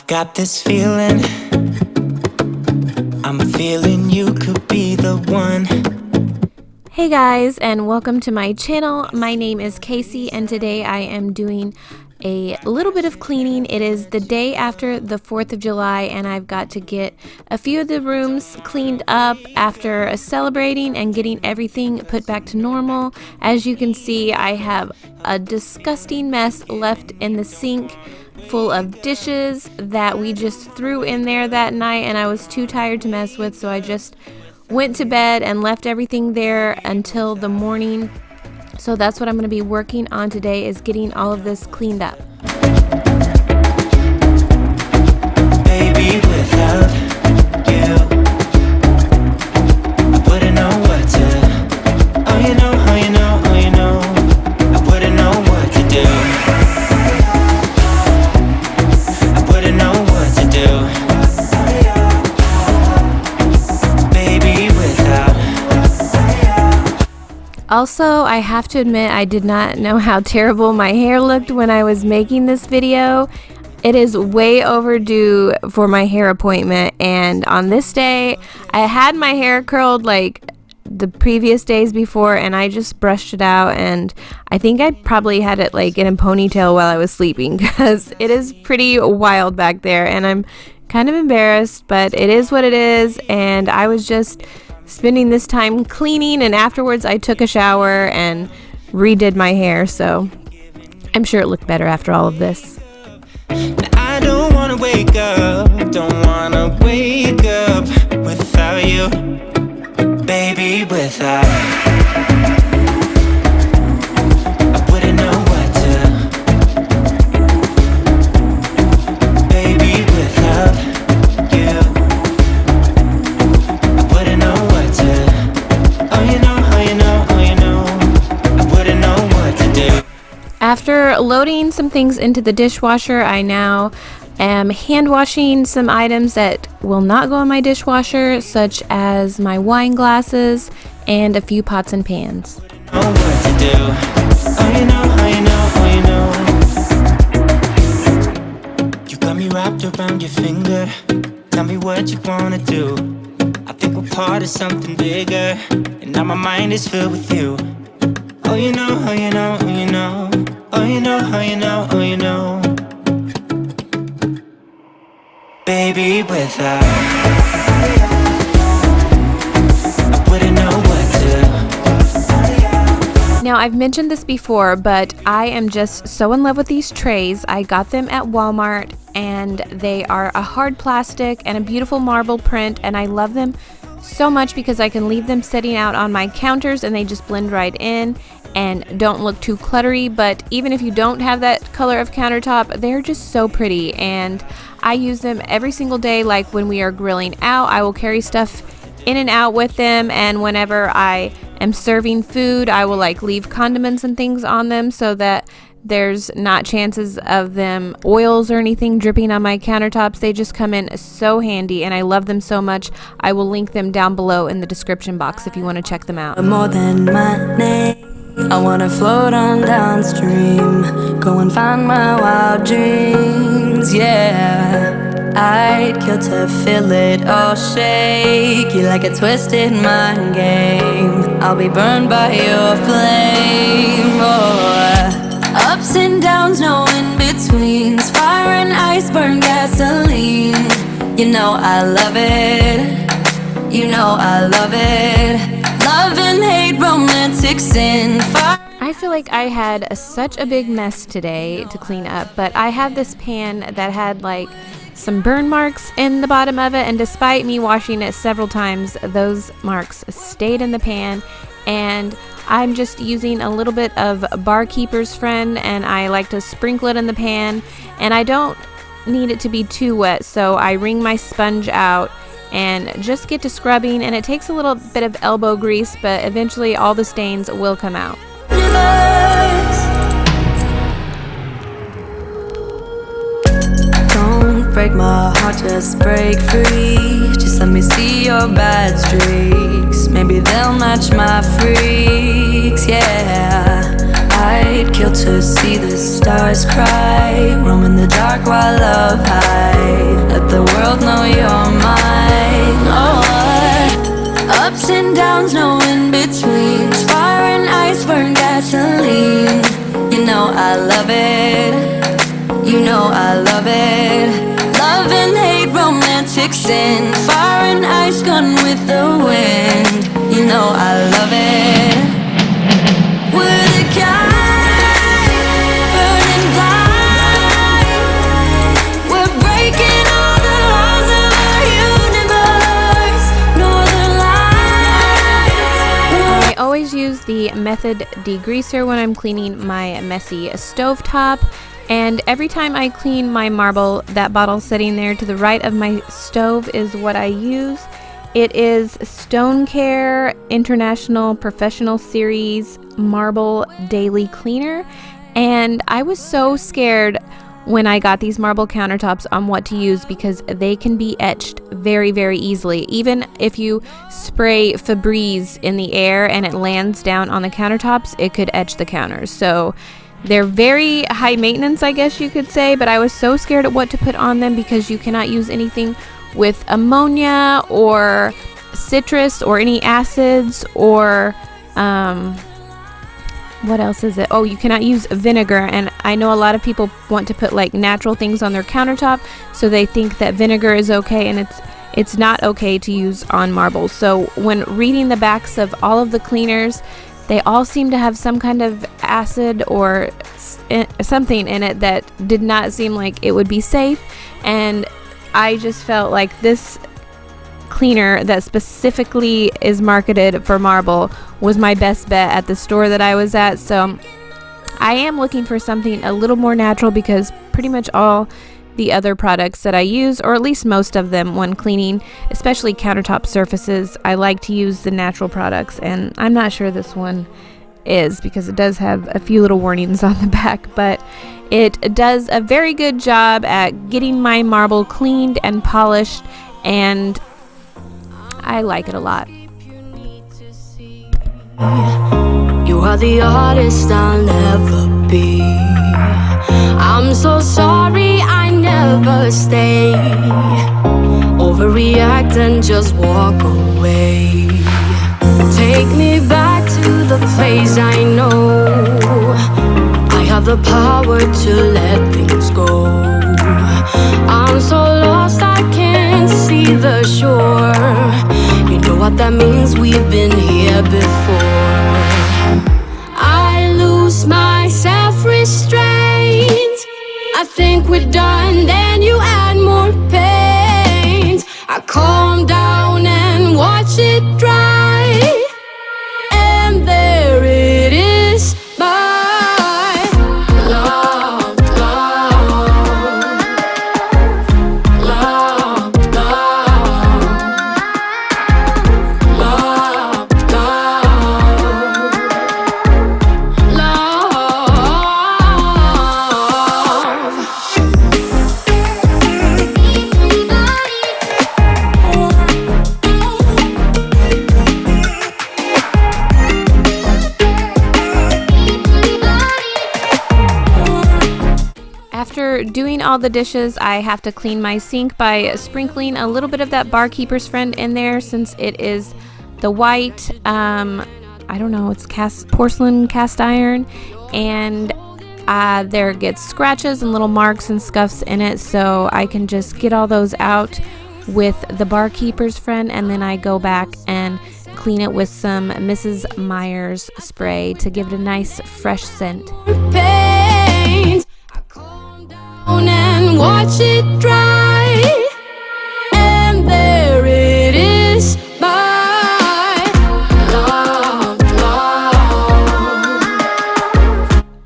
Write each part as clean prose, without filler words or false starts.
I've got this feeling, I'm feeling you could be the one. Hey guys, and welcome to my channel. My name is Casey, and today I am doing a little bit of cleaning. It is the day after the 4th of July, and I've got to get a few of the rooms cleaned up after celebrating and getting everything put back to normal. As you can see, I have a disgusting mess left in the sink full of dishes that we just threw in there that night, and I was too tired to mess with, so I just went to bed and left everything there until the morning. So that's what I'm going to be working on today, is getting all of this cleaned up. Baby, without you, I wouldn't know what to. Oh, you know, oh, you know, oh, you know, I wouldn't know what to do. I wouldn't know what to do. Also, I have to admit, I did not know how terrible my hair looked when I was making this video. It is way overdue for my hair appointment, and on this day, I had my hair curled like the previous days before, and I just brushed it out, and I think I probably had it like in a ponytail while I was sleeping, because it is pretty wild back there, and I'm kind of embarrassed, but it is what it is. And I was just spending this time cleaning, and afterwards I took a shower and redid my hair, so I'm sure it looked better after all of this. I don't wanna wake up, don't wanna wake up without you, baby, without. I wouldn't know what to, baby, without you. I wouldn't know what to. Oh, you know, oh, you know, oh, you know, I wouldn't know what to do. After loading some things into the dishwasher, I now am hand washing some items that will not go in my dishwasher, such as my wine glasses and a few pots and pans. Know what to do. Oh, you know, oh, you know, oh, you know. You got me wrapped around your finger. Tell me what you wanna do. I think we're part of something bigger, and now my mind is filled with you. Oh, you know, oh, you know, oh, you know. Oh, you know, oh, you know, oh, you know. Baby, without, I wouldn't know what to. Now, I've mentioned this before, but I am just so in love with these trays. I got them at Walmart, and they are a hard plastic and a beautiful marble print, and I love them so much because I can leave them sitting out on my counters and they just blend right in and don't look too cluttery. But even if you don't have that color of countertop, they're just so pretty, and I use them every single day. Like when we are grilling out, I will carry stuff in and out with them, and whenever I am serving food, I will like leave condiments and things on them so that there's not chances of them oils or anything dripping on my countertops. They just come in so handy, and I love them so much. I will link them down below in the description box if you want to check them out. More than my name, I wanna float on downstream, go and find my wild dreams, yeah. I'd kill to feel it all shake you like a twisted mind game. I'll be burned by your flame, oh. Ups and downs, no in-betweens, fire and ice, burn gasoline. You know I love it, you know I love it. Love and hate, romantic sin, fire. I feel like I had such a big mess today to clean up, but I had this pan that had like some burn marks in the bottom of it, and despite me washing it several times, those marks stayed in the pan. And I'm just using a little bit of Barkeeper's Friend, and I like to sprinkle it in the pan, and I don't need it to be too wet, so I wring my sponge out and just get to scrubbing, and it takes a little bit of elbow grease, but eventually all the stains will come out. Don't break my heart, just break free. Just let me see your bad streaks, maybe they'll match my freaks, yeah. I'd kill to see the stars cry, roam in the dark while love hides. it. Love and hate, romantic sin. Fire and ice, gun with the wind. You know I love it. We're the kind, burning blind. We're breaking all the laws of our universe. Northern lights. I always use the Method degreaser when I'm cleaning my messy stovetop. And every time I clean my marble, that bottle sitting there to the right of my stove is what I use. It is Stone Care International Professional Series Marble Daily Cleaner. And I was so scared when I got these marble countertops on what to use because they can be etched very, very easily. Even if you spray Febreze in the air and it lands down on the countertops, it could etch the counters. So they're very high maintenance, I guess you could say, but I was so scared at what to put on them because you cannot use anything with ammonia or citrus or any acids or what else is it? Oh, you cannot use vinegar, and I know a lot of people want to put like natural things on their countertop, so they think that vinegar is okay, and it's not okay to use on marble. So when reading the backs of all of the cleaners, they all seem to have some kind of acid or something in it that did not seem like it would be safe, and I just felt like this cleaner that specifically is marketed for marble was my best bet at the store that I was at. So I am looking for something a little more natural because pretty much all the other products that I use, or at least most of them when cleaning, especially countertop surfaces, I like to use the natural products, and I'm not sure this one is because it does have a few little warnings on the back, but it does a very good job at getting my marble cleaned and polished, and I like it a lot. You are the artist I'll never be. I'm so sorry I never stay. Overreact and just walk away. Take me back to the place I know. I have the power to let things go. I'm so lost I can't see the shore. You know what that means, we've been here before. I lose my self-restraint. I think we're done, then you add more paint. I calm down and watch it dry, and there it is, my love, love, love, love, love, love. After doing all the dishes, I have to clean my sink by sprinkling a little bit of that Barkeeper's Friend in there since it is the white, I don't know, it's porcelain cast iron, and there gets scratches and little marks and scuffs in it, so I can just get all those out with the Barkeeper's Friend, and then I go back and clean it with some Mrs. Meyer's spray to give it a nice fresh scent. Paint. I calm down and watch it dry, and there it is, my love, love.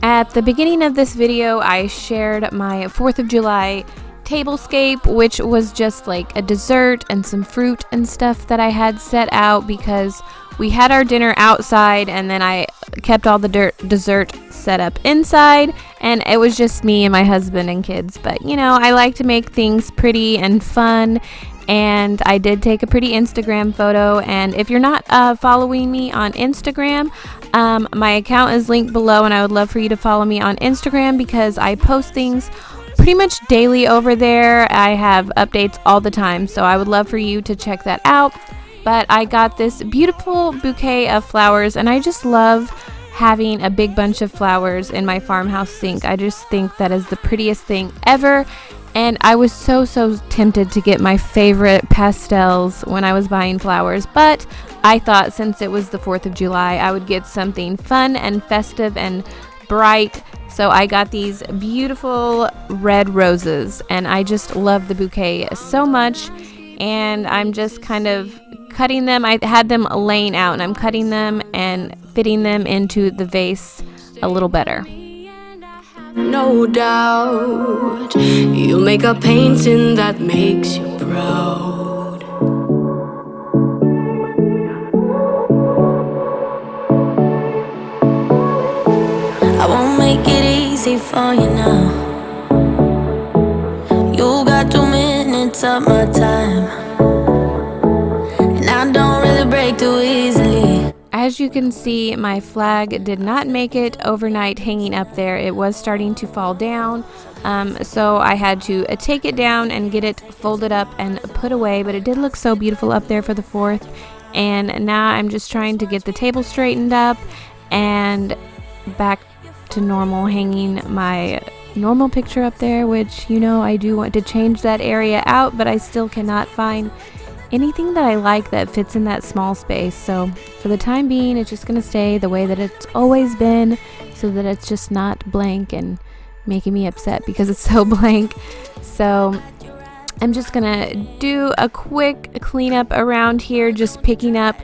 At the beginning of this video, I shared my 4th of July tablescape, which was just like a dessert and some fruit and stuff that I had set out because we had our dinner outside, and then I kept all the dessert set up inside, and it was just me and my husband and kids. But you know, I like to make things pretty and fun, and I did take a pretty Instagram photo. And if you're not following me on Instagram, my account is linked below, and I would love for you to follow me on Instagram because I post things pretty much daily over there. I have updates all the time, so I would love for you to check that out. But I got this beautiful bouquet of flowers, and I just love having a big bunch of flowers in my farmhouse sink. I just think that is the prettiest thing ever, And I was so tempted to get my favorite pastels when I was buying flowers, but I thought since it was the 4th of July, I would get something fun and festive and bright. So I got these beautiful red roses, and I just love the bouquet so much. And I'm just kind of cutting them. I had them laying out, and I'm cutting them and fitting them into the vase a little better. No doubt, you'll make a painting that makes you proud. I won't make it easy for you now. You got 2 minutes of my time, and I don't really break too easily. As you can see, my flag did not make it overnight hanging up there. It was starting to fall down, so I had to take it down and get it folded up and put away, but it did look so beautiful up there for the 4th. And now I'm just trying to get the table straightened up and back to normal, hanging my normal picture up there, which, you know, I do want to change that area out, but I still cannot find anything that I like that fits in that small space. So for the time being, it's just going to stay the way that it's always been, so that it's just not blank and making me upset because it's so blank. So I'm just going to do a quick cleanup around here, just picking up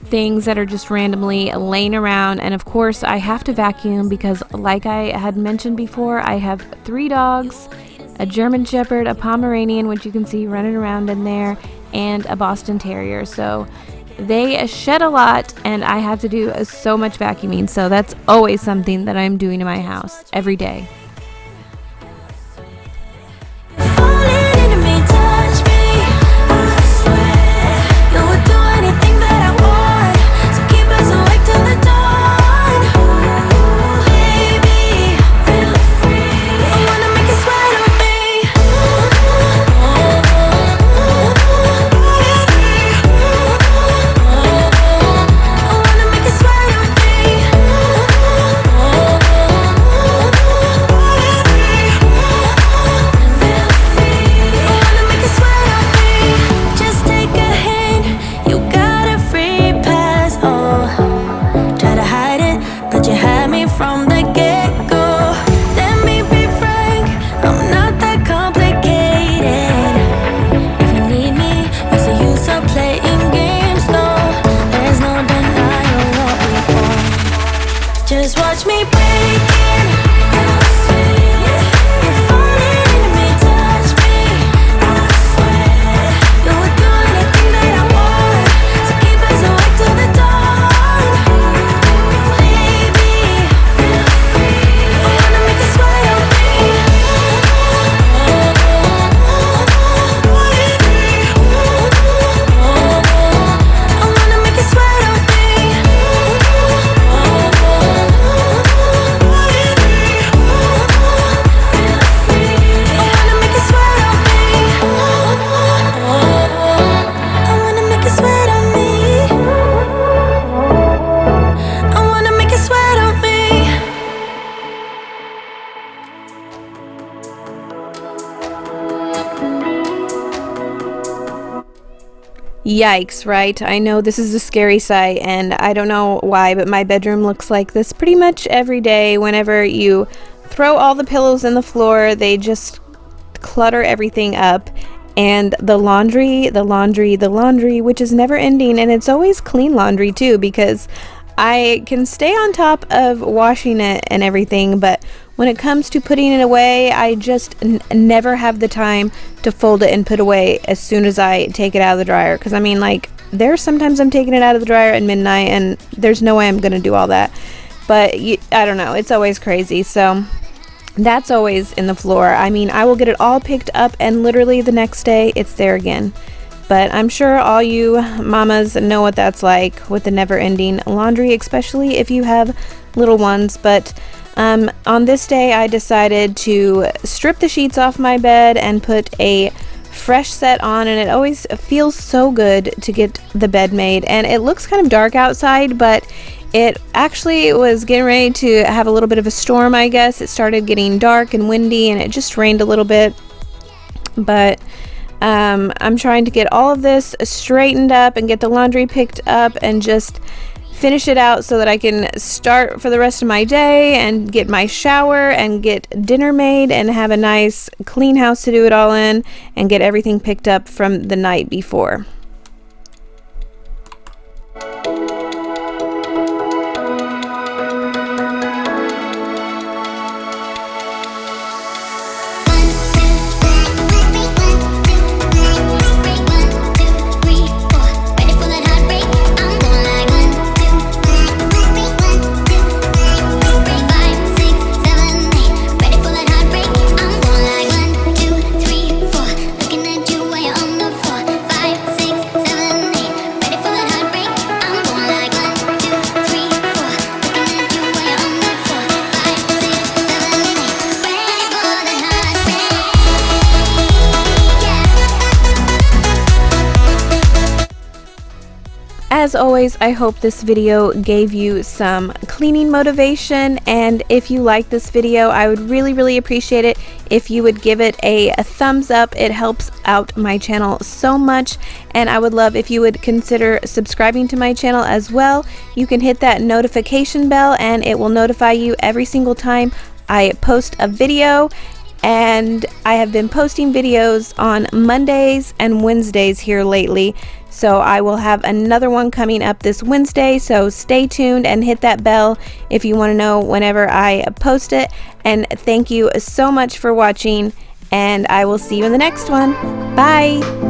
things that are just randomly laying around. And of course, I have to vacuum because, like I had mentioned before, I have 3 dogs, a German Shepherd, a Pomeranian, which you can see running around in there, and a Boston Terrier. So they shed a lot, and I have to do so much vacuuming. So that's always something that I'm doing in my house every day. Just watch me breaking. You're falling into me, touch me. I swear you would do anything that I want, so keep us awake till the dawn. Baby, feel free. I wanna make you sweat on me. I wanna make you sweat on me. Yikes, right? I know this is a scary sight, and I don't know why, but my bedroom looks like this pretty much every day. Whenever you throw all the pillows in the floor, they just clutter everything up. And the laundry, which is never ending, and it's always clean laundry too, because I can stay on top of washing it and everything, but when it comes to putting it away, I just never have the time to fold it and put away as soon as I take it out of the dryer. Because I mean, like, there's sometimes I'm taking it out of the dryer at midnight, and there's no way I'm gonna do all that. But I don't know, it's always crazy. So that's always in the floor. I mean, I will get it all picked up, and literally the next day it's there again. But I'm sure all you mamas know what that's like with the never-ending laundry, especially if you have little ones. But on this day, I decided to strip the sheets off my bed and put a fresh set on, and it always feels so good to get the bed made. And it looks kind of dark outside, but it actually was getting ready to have a little bit of a storm, I guess. It started getting dark and windy, and it just rained a little bit. but I'm trying to get all of this straightened up and get the laundry picked up and just finish it out so that I can start for the rest of my day and get my shower and get dinner made and have a nice clean house to do it all in and get everything picked up from the night before. As always, I hope this video gave you some cleaning motivation, and if you like this video, I would really appreciate it if you would give it a thumbs up. It helps out my channel so much, and I would love if you would consider subscribing to my channel as well. You can hit that notification bell and it will notify you every single time I post a video. And I have been posting videos on Mondays and Wednesdays here lately, so I will have another one coming up this Wednesday, so stay tuned and hit that bell if you want to know whenever I post it. And thank you so much for watching, and I will see you in the next one. Bye!